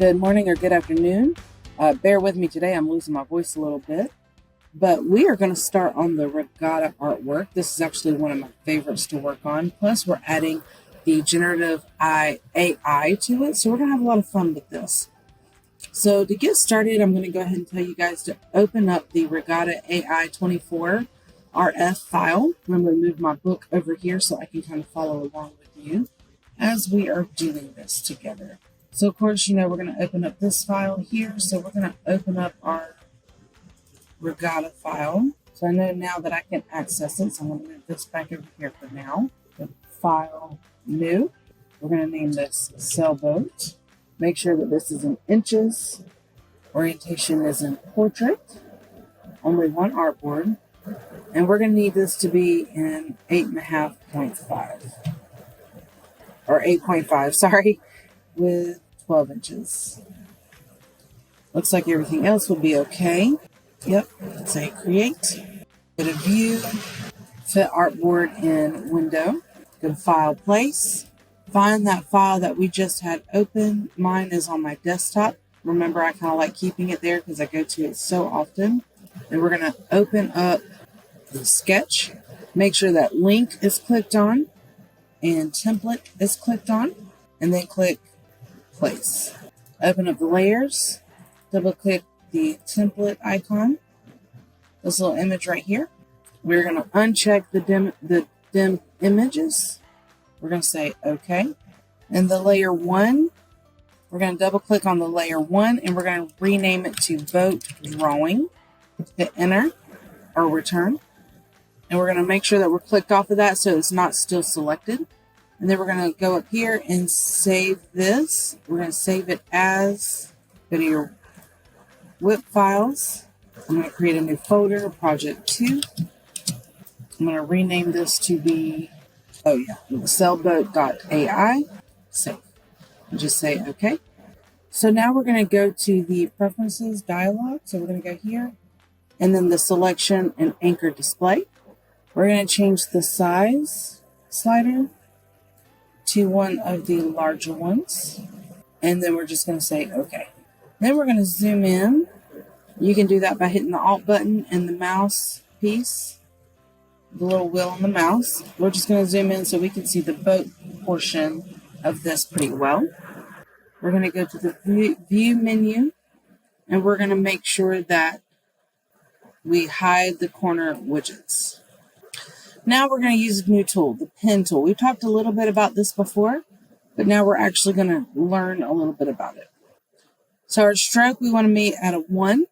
Good morning or good afternoon. Bear with me today, I'm losing my voice a little bit. But we are going to start on the regatta artwork. This is actually one of my favorites to work on. Plus, we're adding the generative AI to it. So we're going to have a lot of fun with this. So to get started, I'm going to go ahead and tell you guys to open up the Regatta AI 24 RF file. I'm going to move my book over here so I can kind of follow along with you as we are doing this together. So of course, we're going to open up this file here. So we're going to open up our Regatta file. So I know now that I can access it. So I'm going to move this back over here for now. The file new. We're going to name this sailboat. Make sure that this is in inches. Orientation is in portrait. Only one artboard. And we're going to need this to be in 8.5.5. Or 8.5, sorry, with 12 inches. Looks like everything else will be okay. Yep, say create. Go to view, fit artboard in window. Go to file place. Find that file that we just had open. Mine is on my desktop. Remember, I kind of like keeping it there because I go to it so often. And we're going to open up the sketch. Make sure that link is clicked on and template is clicked on. And then click place. Open up the layers. Double click the template icon. This little image right here. We're going to uncheck the dim images. We're going to say OK. And the layer 1, we're going to double click on the layer 1 and we're going to rename it to boat drawing. Hit enter or return. And we're going to make sure that we're clicked off of that so it's not still selected. And then we're going to go up here and save this. We're going to save it as, go to your WIP files. I'm going to create a new folder, project 2. I'm going to rename this to be, sailboat.ai. Save. And just say OK. So now we're going to go to the preferences dialog. So we're going to go here and then the selection and anchor display. We're going to change the size slider to one of the larger ones. And then we're just going to say OK. Then we're going to zoom in. You can do that by hitting the Alt button and the mouse piece, the little wheel on the mouse. We're just going to zoom in so we can see the boat portion of this pretty well. We're going to go to the view menu and we're going to make sure that we hide the corner widgets. Now we're going to use a new tool, the pen tool. We've talked a little bit about this before, but now we're actually going to learn a little bit about it. So our stroke, we want to meet at a 1.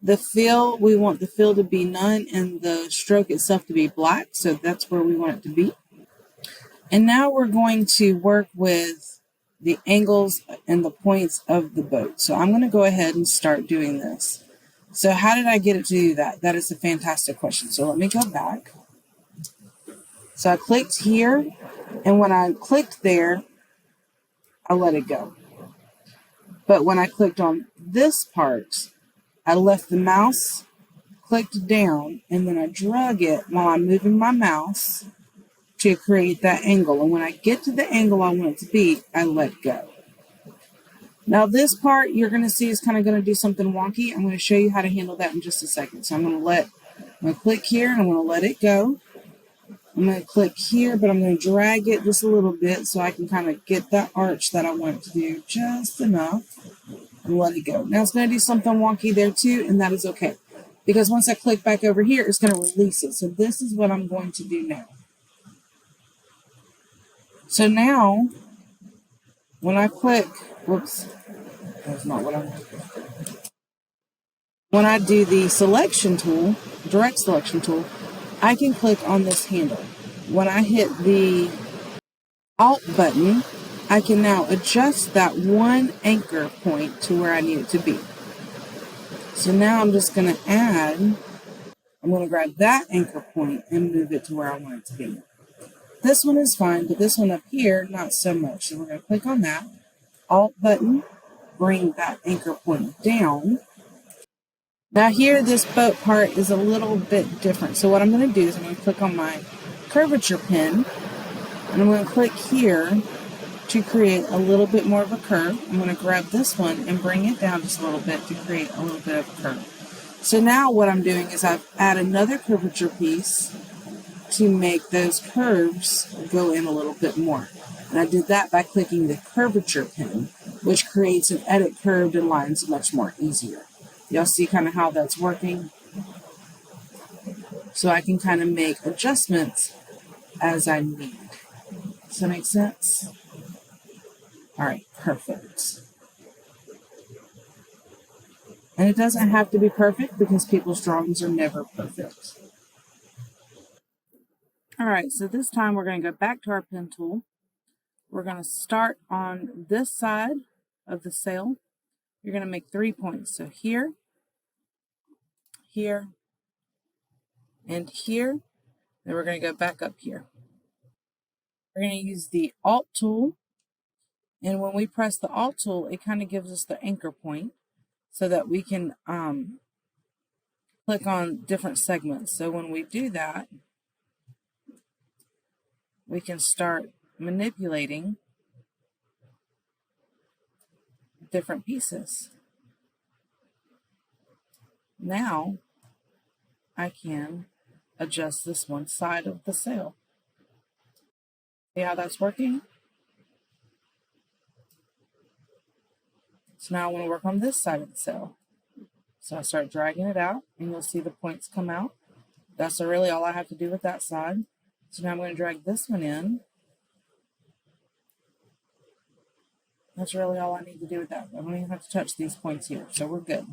The fill, we want the fill to be none and the stroke itself to be black. So that's where we want it to be. And now we're going to work with the angles and the points of the boat. So I'm going to go ahead and start doing this. So how did I get it to do that? That is a fantastic question. So let me go back. So I clicked here, and when I clicked there, I let it go. But when I clicked on this part, I left the mouse, clicked down, and then I drag it while I'm moving my mouse to create that angle. And when I get to the angle I want it to be, I let go. Now this part you're going to see is kind of going to do something wonky. I'm going to show you how to handle that in just a second. So I'm going to click here and I'm going to let it go. I'm going to click here, but I'm going to drag it just a little bit so I can kind of get that arch that I want it to do just enough and let it go. Now it's going to do something wonky there too, and that is okay. Because once I click back over here, it's going to release it. So this is what I'm going to do now. So now, when I click, whoops, that's not what I want. When I do the selection tool, direct selection tool, I can click on this handle. When I hit the Alt button, I can now adjust that one anchor point to where I need it to be. So now I'm just going to I'm going to grab that anchor point and move it to where I want it to be. This one is fine, but this one up here, not so much. So we're going to click on that, Alt button, bring that anchor point down. Now here, this boat part is a little bit different. So what I'm going to do is I'm going to click on my curvature pen, and I'm going to click here to create a little bit more of a curve. I'm going to grab this one and bring it down just a little bit to create a little bit of a curve. So now what I'm doing is I've added another curvature piece to make those curves go in a little bit more. And I did that by clicking the curvature pin, which creates an edit curved and lines much more easier. Y'all see kind of how that's working? So I can kind of make adjustments as I need. Does that make sense? All right, perfect. And it doesn't have to be perfect because people's drawings are never perfect. All right, so this time we're going to go back to our pen tool. We're going to start on this side of the sail. You're going to make 3 points. So here, here, and here. Then we're going to go back up here. We're going to use the Alt tool. And when we press the Alt tool, it kind of gives us the anchor point so that we can click on different segments. So when we do that, we can start manipulating different pieces. Now I can adjust this one side of the sail. See how that's working? So now I want to work on this side of the sail. So I start dragging it out and you'll see the points come out. That's really all I have to do with that side. So now I'm going to drag this one in. That's really all I need to do with that. I don't even have to touch these points here, so we're good.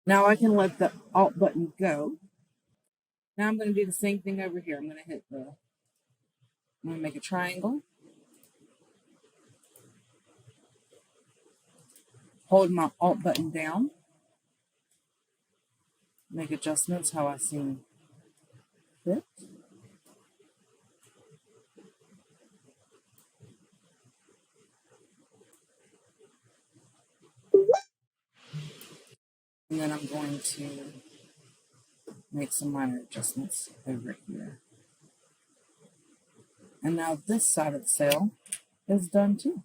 Now I can let the Alt button go. Now I'm going to do the same thing over here. I'm going to make a triangle. Hold my Alt button down. Make adjustments how I see fit. And then I'm going to make some minor adjustments over here. And now this side of the sail is done too.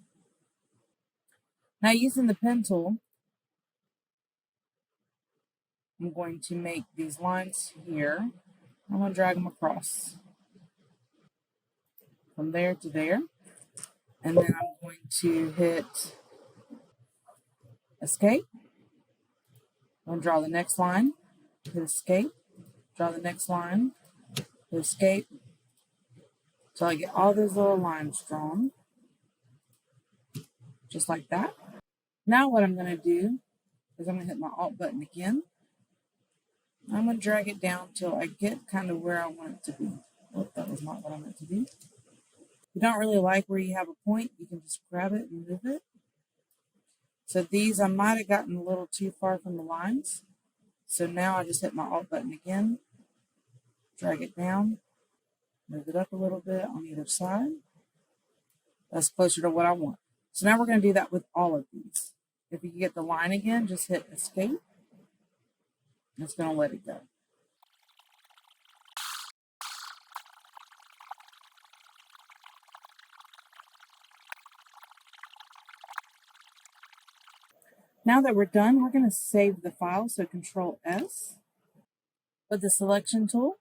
Now using the pen tool, I'm going to make these lines here. I'm going to drag them across from there to there. And then I'm going to hit Escape. I'm going to draw the next line, hit Escape, draw the next line, hit Escape. So I get all those little lines drawn, just like that. Now what I'm going to do is I'm going to hit my Alt button again. I'm going to drag it down till I get kind of where I want it to be. Oh, that was not what I meant to do. If you don't really like where you have a point, you can just grab it and move it. So these, I might have gotten a little too far from the lines. So now I just hit my Alt button again, drag it down, move it up a little bit on either side. That's closer to what I want. So now we're going to do that with all of these. If you get the line again, just hit Escape. It's going to let it go. Now that we're done, we're going to save the file. So Control S. With the selection tool,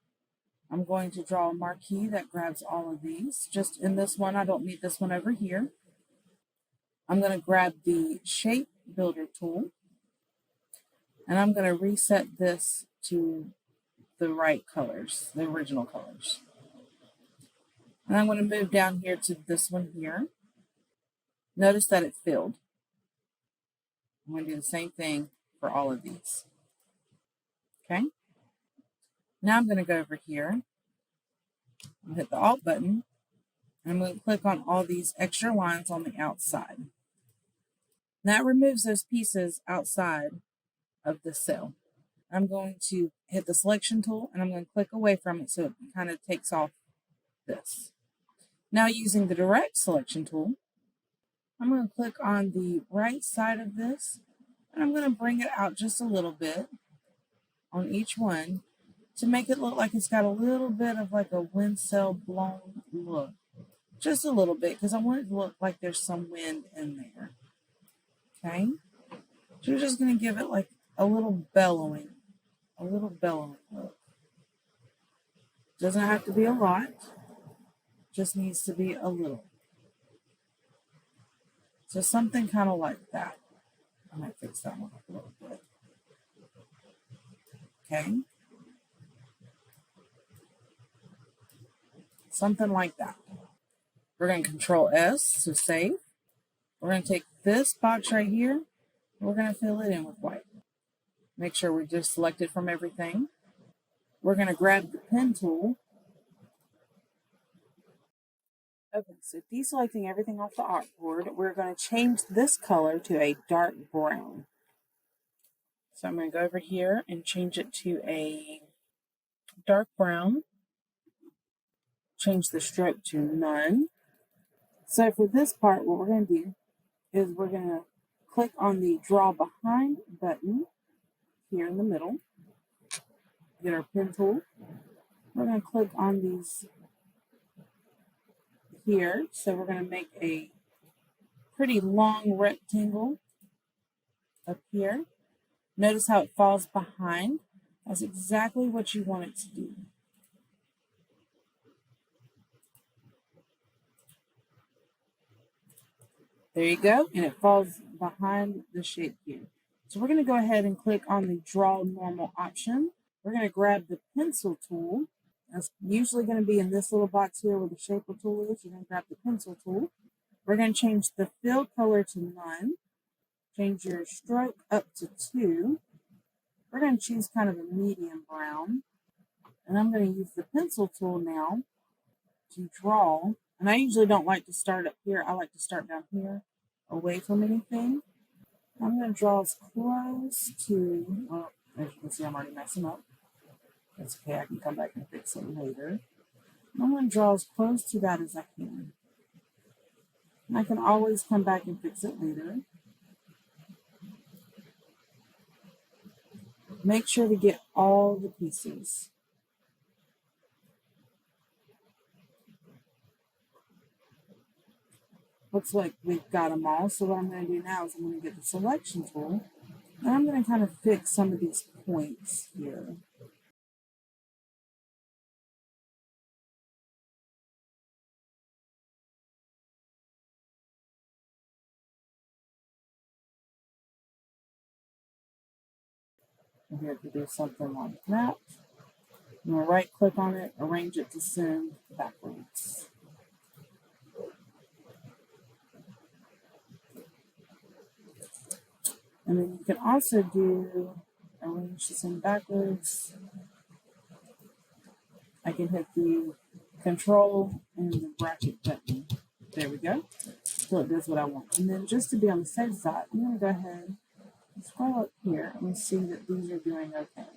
I'm going to draw a marquee that grabs all of these. Just in this one, I don't need this one over here. I'm going to grab the Shape Builder tool, and I'm going to reset this to the right colors, the original colors. And I'm going to move down here to this one here. Notice that it filled. I'm going to do the same thing for all of these. Okay. Now I'm going to go over here and hit the Alt button. And I'm going to click on all these extra lines on the outside. That removes those pieces outside of the cell. I'm going to hit the selection tool and I'm going to click away from it so it kind of takes off this. Now using the direct selection tool, I'm going to click on the right side of this and I'm going to bring it out just a little bit on each one to make it look like it's got a little bit of like a wind cell blown look. just a little bit because I want it to look like there's some wind in there. Okay, so you're just going to give it like a little bellowing look. Doesn't have to be a lot, just needs to be a little. So something kind of like that. I might fix that one up a little bit. Okay, something like that. We're going to Control S to save. We're going to take this box right here. We're going to fill it in with white. Make sure we're just selected from everything. We're going to grab the pen tool. Okay, so deselecting everything off the artboard, we're going to change this color to a dark brown. So I'm going to go over here and change it to a dark brown. Change the stroke to none. So for this part, what we're going to do is we're going to click on the Draw Behind button here in the middle. Get our pen tool. We're going to click on these here. So we're going to make a pretty long rectangle up here. Notice how it falls behind. That's exactly what you want it to do. There you go, and it falls behind the shape here. So we're going to go ahead and click on the Draw Normal option. We're going to grab the pencil tool. That's usually going to be in this little box here where the shaper tool is. You're going to grab the pencil tool. We're going to change the fill color to none. Change your stroke up to 2. We're going to choose kind of a medium brown. And I'm going to use the pencil tool now to draw. And I usually don't like to start up here. I like to start down here away from anything. I'm going to draw as close to, well, as you can see, I'm already messing up. That's okay. I can come back and fix it later. I'm going to draw as close to that as I can. And I can always come back and fix it later. Make sure to get all the pieces. Looks like we've got them all. So what I'm going to do now is I'm going to get the selection tool. And I'm going to kind of fix some of these points here. I'm here to do something like that. I'm going to right click on it, arrange it to send backwards. And then you can also do arrange to send backwards. I can hit the Control and the bracket button. There we go. So it does what I want. And then just to be on the safe side, I'm going to go ahead and scroll up here and see that these are doing okay.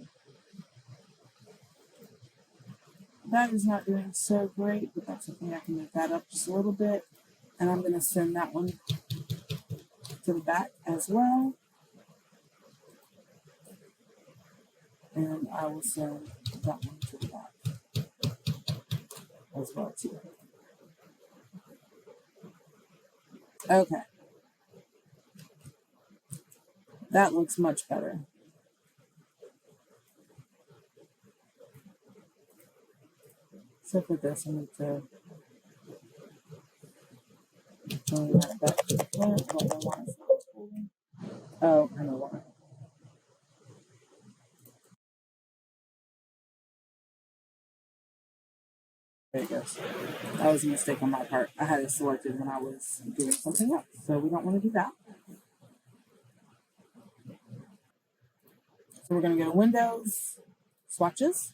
That is not doing so great, but that's okay. I can move that up just a little bit. And I'm going to send that one to the back as well. And I will send that one to the back as well too. Okay. That looks much better. So for this, I need to bring that back to the front. I don't know why it's not pulling. Oh, I know why. There it goes. That was a mistake on my part. I had it selected when I was doing something else. So we don't want to do that. So we're going to go to Windows, Swatches.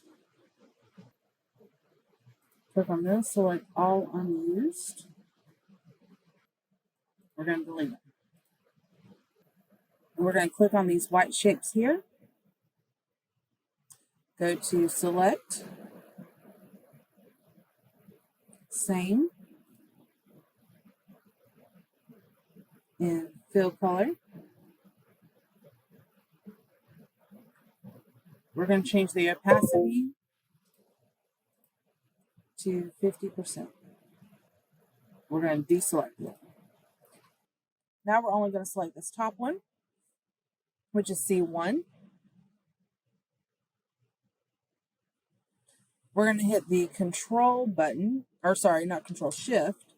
Click on this, select all unused. We're going to delete them. And we're going to click on these white shapes here. Go to Select, Same, and Fill Color. We're going to change the opacity to 50%. We're going to deselect it. Now we're only going to select this top one, which is C1. We're going to hit the control button, or sorry, not control, shift.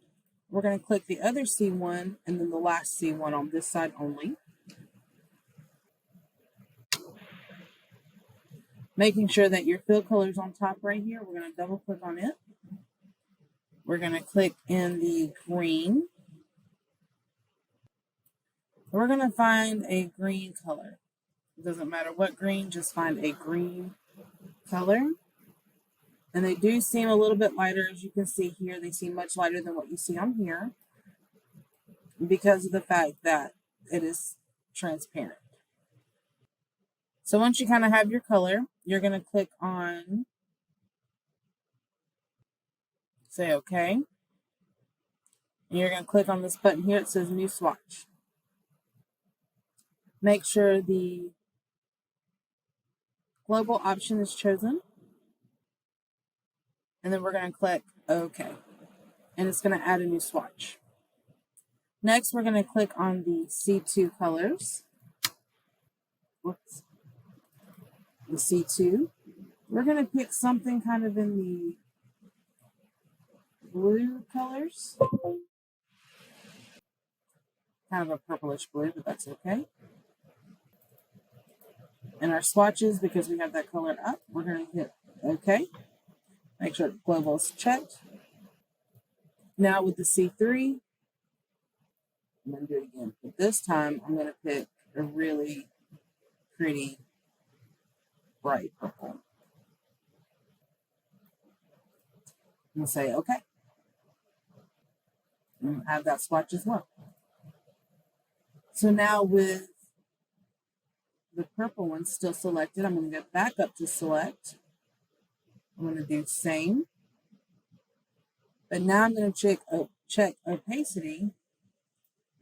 We're going to click the other C1 and then the last C1 on this side only. Making sure that your fill color is on top right here. We're going to double click on it. We're going to click in the green. We're going to find a green color. It doesn't matter what green, just find a green color. And they do seem a little bit lighter, as you can see here. They seem much lighter than what you see on here because of the fact that it is transparent. So once you kind of have your color, you're going to click on, say OK. And you're going to click on this button here. It says New Swatch. Make sure the global option is chosen. And then we're going to click OK. And it's going to add a new swatch. Next, we're going to click on the C2 colors. Whoops. The C2. We're going to pick something kind of in the blue colors. Kind of a purplish blue, but that's okay. And our swatches, because we have that color up, we're going to hit OK. Make sure global is checked. Now with the C3, I'm going to do it again. But this time, I'm going to pick a really pretty bright purple. And say OK. And have that swatch as well. So now with the purple one still selected, I'm going to go back up to select. I'm going to do same. But now I'm going to check opacity.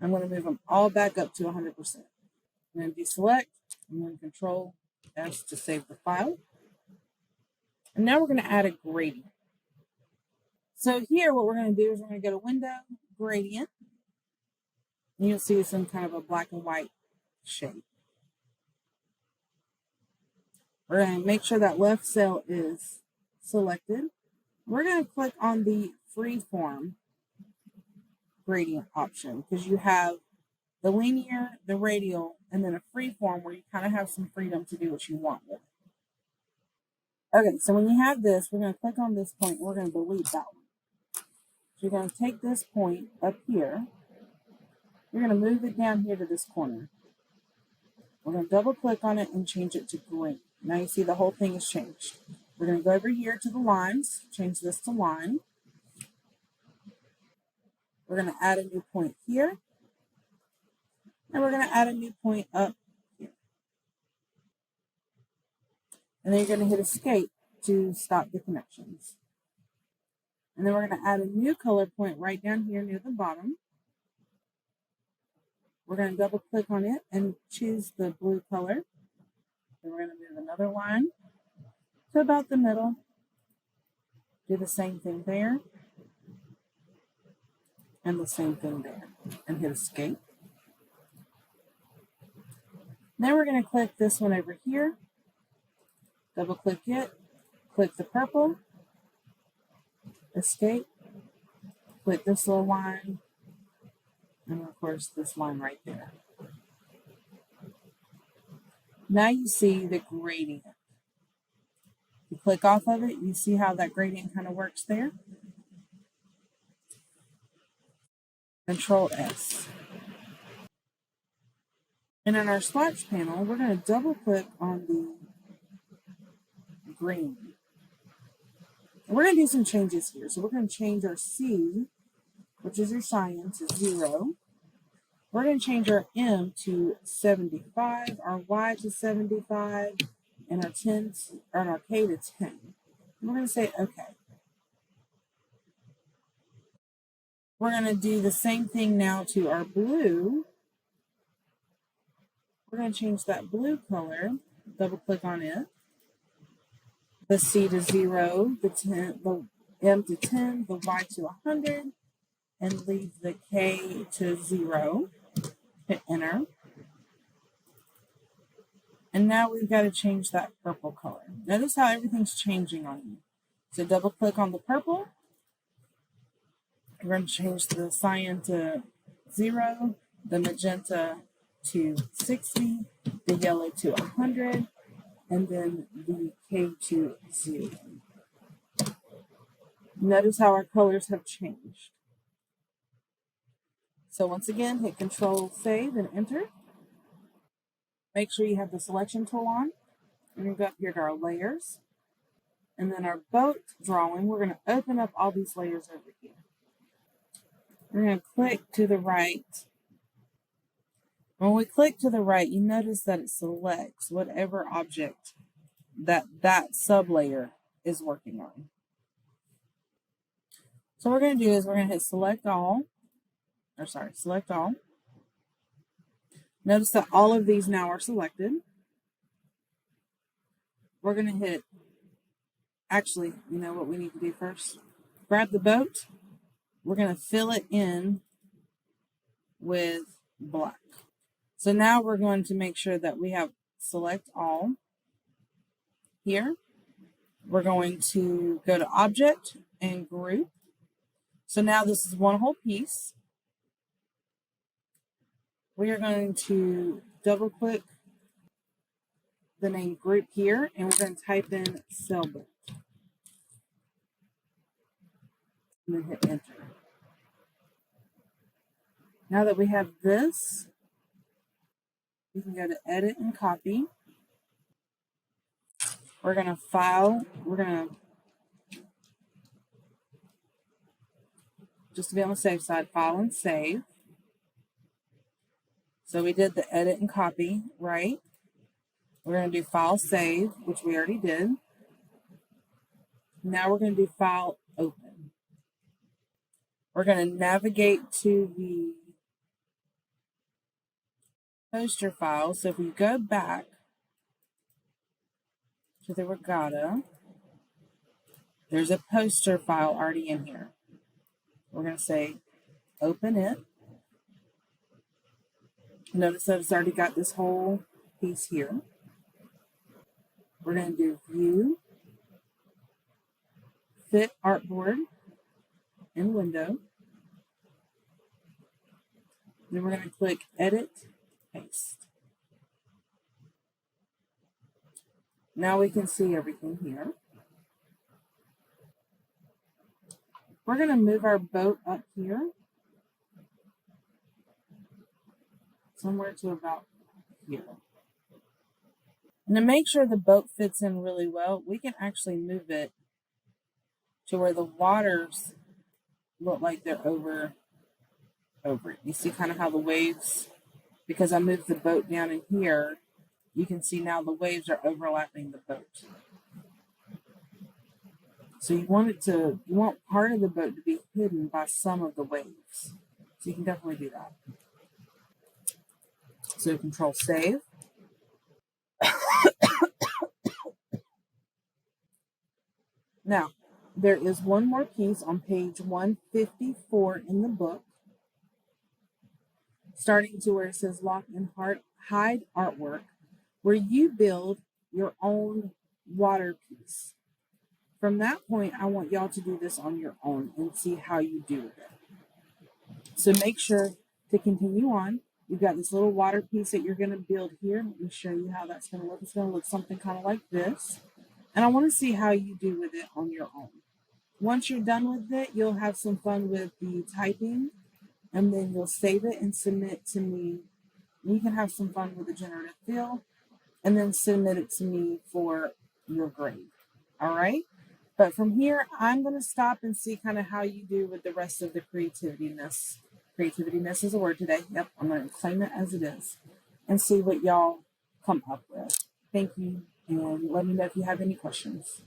I'm going to move them all back up to 100%. I'm going to deselect. I'm going to control S to save the file. And now we're going to add a gradient. So here what we're going to do is we're going to go to Window, Gradient. And you'll see some kind of a black and white shape. We're going to make sure that left cell is selected. We're going to click on the Freeform gradient option because you have the linear, the radial, and then a freeform where you kind of have some freedom to do what you want with it. Okay, so when you have this, we're going to click on this point. We're going to delete that one. So you're going to take this point up here. You're going to move it down here to this corner. We're going to double click on it and change it to green. Now you see the whole thing has changed. We're going to go over here to the lines, change this to line. We're going to add a new point here. And we're going to add a new point up here. And then you're going to hit escape to stop the connections. And then we're going to add a new color point right down here near the bottom. We're going to double click on it and choose the blue color. Then we're going to move another line to about the middle. Do the same thing there. And the same thing there. And hit escape. Then we're going to click this one over here. Double click it. Click the purple. Escape. Click this little line. And of course this line right there. Now you see the gradient. You click off of it, you see how that gradient kind of works there. Control S. And in our swatch panel, we're going to double click on the green. And we're going to do some changes here. So we're going to change our C, which is your cyan, to 0. We're going to change our M to 75, our Y to 75, and our K to 10. And we're going to say OK. We're going to do the same thing now to our blue. We're going to change that blue color, double click on it. The C to 0, the M to 10, the Y to 100, and leave the K to 0. Hit enter. And now we've got to change that purple color. Notice how everything's changing on you. So double click on the purple. We're going to change the cyan to 0, the magenta to 60, the yellow to 100, and then the K to 0. Notice how our colors have changed. So once again, hit Control, Save, and Enter. Make sure you have the selection tool on. We're going to go up here to our layers. And then our boat drawing, we're going to open up all these layers over here. We're going to click to the right. When we click to the right, you notice that it selects whatever object that sublayer is working on. So what we're going to do is we're going to hit select all. Notice that all of these now are selected. We're going to hit, actually, you know what we need to do first? Grab the boat. We're going to fill it in with black. So now we're going to make sure that we have select all here. We're going to go to object and group. So now this is one whole piece. We are going to double click the name group here, and we're going to type in sailboat. And then hit enter. Now that we have this, we can go to edit and copy. We're going to file, just to be on the safe side, file and save. So we did the edit and copy, right? We're going to do file save, which we already did. Now we're going to do file open. We're going to navigate to the poster file. So if we go back to the regatta, there's a poster file already in here. We're going to say open it. Notice that it's already got this whole piece here. We're going to do view, fit artboard, and window. Then we're going to click edit, paste. Now we can see everything here. We're going to move our boat up here, somewhere to about here. And to make sure the boat fits in really well, we can actually move it to where the waters look like they're over it. You see kind of how the waves, because I moved the boat down in here, you can see now the waves are overlapping the boat. So you want part of the boat to be hidden by some of the waves. So you can definitely do that. So Control Save. Now, there is one more piece on page 154 in the book, starting to where it says Lock and Hide Artwork, where you build your own water piece. From that point, I want y'all to do this on your own and see how you do it. So make sure to continue on. You've got this little water piece that you're going to build here. Let me show you how that's going to look. It's going to look something kind of like this. And I want to see how you do with it on your own. Once you're done with it, you'll have some fun with the typing, and then you'll save it and submit to me. You can have some fun with the generative fill, and then submit it to me for your grade. All right? But from here, I'm going to stop and see kind of how you do with the rest of the creativity-ness. Creativity-ness is a word today. Yep, I'm going to claim it as it is. And see what y'all come up with. Thank you, and let me know if you have any questions.